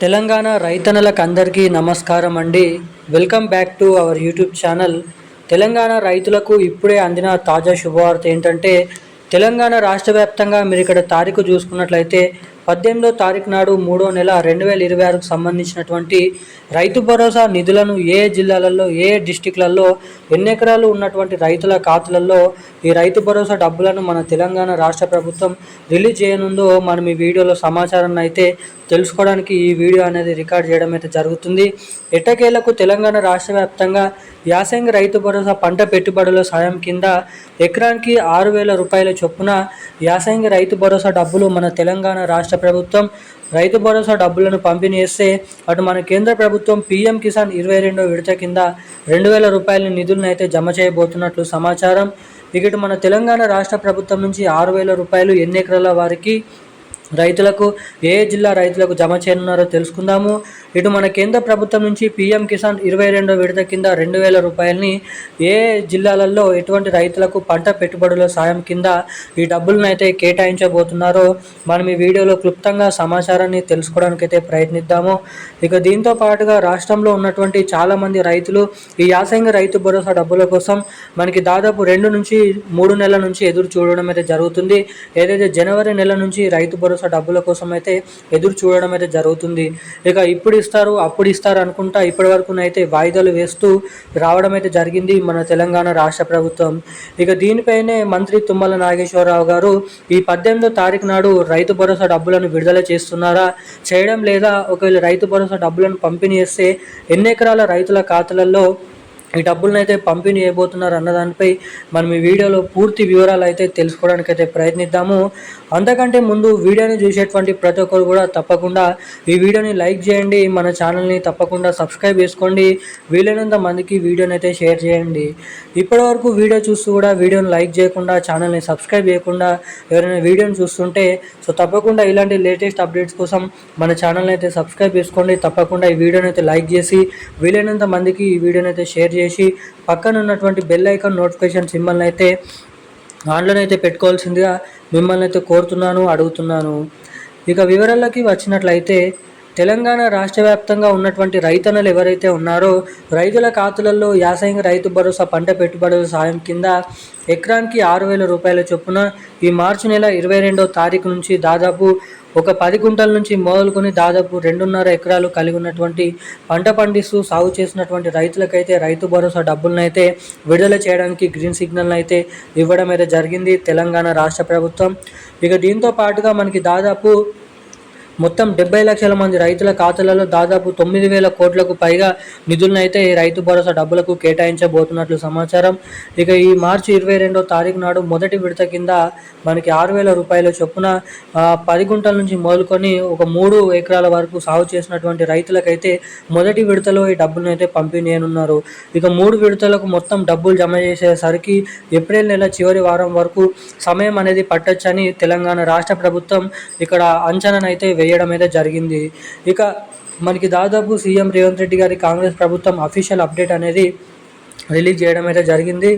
తెలంగాణ రైతన్నలకు అందరికీ నమస్కారం అండి. Welcome back to our YouTube channel. Telangana రైతులకు ఇప్పుడే అందిన తాజా శుభవార్త ఏంటంటే, తెలంగాణ రాష్ట్ర వ్యాప్తంగా మీరు ఇక్కడ తారీఖు చూసుకున్నట్లయితే 18వ తారీఖు నాడు 3వ నెల 2026కు సంబంధించినటువంటి రైతు భరోసా నిధులను ఏ జిల్లాలలో ఏ డిస్టిక్లలో ఎన్ని ఎకరాలు ఉన్నటువంటి రైతుల ఖాతాలలో ఈ రైతు భరోసా డబ్బులను మన తెలంగాణ రాష్ట్ర ప్రభుత్వం రిలీజ్ చేయనుందో మనం ఈ వీడియోలో సమాచారాన్ని అయితే తెలుసుకోవడానికి ఈ వీడియో అనేది రికార్డ్ చేయడం అయితే జరుగుతుంది. ఎట్టకేలకు తెలంగాణ రాష్ట్ర వ్యాప్తంగా యాసంగి రైతు భరోసా పంట పెట్టుబడుల సాయం కింద ఎకరానికి 6,000 రూపాయల చొప్పున యాసంగి రైతు భరోసా డబ్బులు మన తెలంగాణ రాష్ట్ర ప్రభుత్వం రైతు భరోసా డబ్బులను పంపిణీ చేస్తే, అటు మన కేంద్ర ప్రభుత్వం పీఎం కిసాన్ 22వ విడత కింద 2,000 రూపాయల నిధులను అయితే జమ చేయబోతున్నట్లు సమాచారం. ఇక మన తెలంగాణ రాష్ట్ర ప్రభుత్వం నుంచి 6,000 రూపాయలు ఎన్ని ఎకరాల వారికి రైతులకు ఏ జిల్లా రైతులకు జమ చేయనున్నారో తెలుసుకుందాము. ఇటు మన కేంద్ర ప్రభుత్వం నుంచి పీఎం కిసాన్ 22వ విడత కింద 2,000 రూపాయలని ఏ జిల్లాలలో ఎటువంటి రైతులకు పంట పెట్టుబడుల సాయం కింద ఈ డబ్బులను అయితే కేటాయించబోతున్నారో మనం ఈ వీడియోలో క్లుప్తంగా సమాచారాన్ని తెలుసుకోవడానికి అయితే ప్రయత్నిద్దాము. ఇక దీంతో పాటుగా రాష్ట్రంలో ఉన్నటువంటి చాలామంది రైతులు ఈ యాసంగి రైతు భరోసా డబ్బుల కోసం మనకి దాదాపు 2 నుంచి 3 నెలల నుంచి ఎదురు చూడడం అయితే జరుగుతుంది. ఏదైతే జనవరి నెల నుంచి రైతు భరోసా డబ్బుల కోసం అయితే ఎదురు చూడడం అయితే జరుగుతుంది. ఇక ఇప్పుడు ఇస్తారు అప్పుడు ఇస్తారు అనుకుంటా ఇప్పటి వరకు అయితే వాయిదాలు వేస్తూ రావడం అయితే జరిగింది మన తెలంగాణ రాష్ట్ర ప్రభుత్వం. ఇక దీనిపైనే మంత్రి తుమ్మల నాగేశ్వరరావు గారు ఈ 18వ తారీఖు నాడు రైతు భరోసా డబ్బులను విడుదల చేస్తున్నారా, చేయడం లేదా, ఒకవేళ రైతు భరోసా డబ్బులను పంపిణీ చేస్తే ఎన్ని ఎకరాల రైతుల ఖాతాలలో ఈ డబ్బులను అయితే పంపిణీ చేయబోతున్నారు అన్నదానిపై మనం ఈ వీడియోలో పూర్తి వివరాలు అయితే తెలుసుకోవడానికి అయితే ప్రయత్నిద్దాము. అంతకంటే ముందు వీడియోని చూసేటువంటి ప్రతి ఒక్కరు కూడా తప్పకుండా ఈ వీడియోని లైక్ చేయండి, మన ఛానల్ని తప్పకుండా సబ్స్క్రైబ్ చేసుకోండి, వీలైనంత మందికి వీడియోని అయితే షేర్ చేయండి. ఇప్పటివరకు వీడియో చూస్తూ కూడా వీడియోని లైక్ చేయకుండా ఛానల్ని సబ్స్క్రైబ్ చేయకుండా ఎవరైనా వీడియోని చూస్తుంటే తప్పకుండా ఇలాంటి లేటెస్ట్ అప్డేట్స్ కోసం మన ఛానల్ని అయితే సబ్స్క్రైబ్ చేసుకోండి. తప్పకుండా ఈ వీడియోని అయితే లైక్ చేసి వీలైనంత మందికి ఈ వీడియోని అయితే షేర్ చేసి పక్కన ఉన్నటువంటి బెల్ ఐకాన్ నోటిఫికేషన్ సింబల్ని అయితే ఆన్లో అయితే పెట్టుకోవాల్సిందిగా మిమ్మల్ని అయితే కోరుతున్నాను, అడుగుతున్నాను. ఇక వివరాలకి వచ్చినట్లయితే, తెలంగాణ రాష్ట్ర వ్యాప్తంగా ఉన్నటువంటి రైతన్నలు ఎవరైతే ఉన్నారో రైతుల ఖాతాలలో యాసంగి రైతు భరోసా పంట పెట్టుబడుల సాయం కింద ఎకరానికి 6,000 రూపాయల చొప్పున ఈ మార్చి నెల 22వ తారీఖు నుంచి దాదాపు ఒక 10 గుంటల నుంచి మొదలుకొని దాదాపు 2.5 ఎకరాలు కలిగి ఉన్నటువంటి పంట పండిస్తూ సాగు చేసినటువంటి రైతులకైతే రైతు భరోసా డబ్బులను అయితే విడుదల చేయడానికి గ్రీన్ సిగ్నల్ని అయితే ఇవ్వడం అయితే జరిగింది తెలంగాణ రాష్ట్ర ప్రభుత్వం. ఇక దీంతో పాటుగా మనకి దాదాపు మొత్తం 70 లక్షల మంది రైతుల ఖాతాలలో దాదాపు 9,000 కోట్లకు పైగా నిధులను అయితే రైతు భరోసా డబ్బులకు కేటాయించబోతున్నట్లు సమాచారం. ఇక ఈ మార్చి 22వ తారీఖు నాడు మొదటి విడత కింద మనకి 6,000 రూపాయల చొప్పున 10 గుంటల నుంచి మొదలుకొని ఒక 3 ఎకరాల వరకు సాగు చేసినటువంటి రైతులకైతే మొదటి విడతలో ఈ డబ్బులను అయితే పంపిణీ చేయనున్నారు. ఇక 3 విడతలకు మొత్తం డబ్బులు జమ చేసేసరికి ఏప్రిల్ నెల చివరి వారం వరకు సమయం అనేది పట్టొచ్చని తెలంగాణ రాష్ట్ర ప్రభుత్వం ఇక్కడ అంచనానైతే వేయడం అయితే జరిగింది. ఇక మనకి దాదాపు సీఎం రేవంత్ రెడ్డి గారి కాంగ్రెస్ ప్రభుత్వం అఫీషియల్ అప్డేట్ అనేది రిలీజ్ చేయడం అయితే జరిగింది.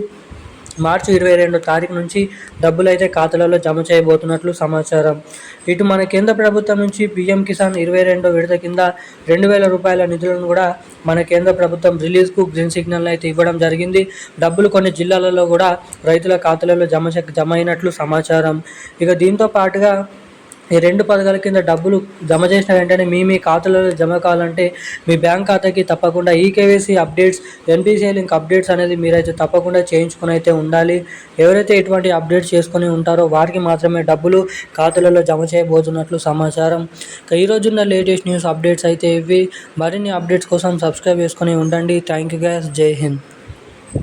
మార్చి 22వ తారీఖు నుంచి డబ్బులు అయితే ఖాతాలలో జమ చేయబోతున్నట్లు సమాచారం. ఇటు మన కేంద్ర ప్రభుత్వం నుంచి పీఎం కిసాన్ 22వ విడత కింద 2,000 రూపాయల నిధులను కూడా మన కేంద్ర ప్రభుత్వం రిలీజ్కు గ్రీన్ సిగ్నల్ అయితే ఇవ్వడం జరిగింది. డబ్బులు కొన్ని జిల్లాలలో కూడా రైతుల ఖాతాలలో జమ అయినట్లు సమాచారం. ఇక దీంతో పాటుగా ఈ 2 పథకాల కింద డబ్బులు జమ చేసిన వెంటనే మీ ఖాతాలలో జమ కావాలంటే మీ బ్యాంక్ ఖాతాకి తప్పకుండా eKYC updates, NPCI link updates అనేది మీరైతే తప్పకుండా చేయించుకొని అయితే ఉండాలి. ఎవరైతే ఇటువంటి అప్డేట్స్ చేసుకొని ఉంటారో వారికి మాత్రమే డబ్బులు ఖాతాలలో జమ చేయబోతున్నట్లు సమాచారం. ఈ రోజున్న లేటెస్ట్ న్యూస్ అప్డేట్స్ అయితే ఇవి. మరిన్ని అప్డేట్స్ కోసం సబ్స్క్రైబ్ చేసుకొని ఉండండి. Thank you guys. జై హింద్.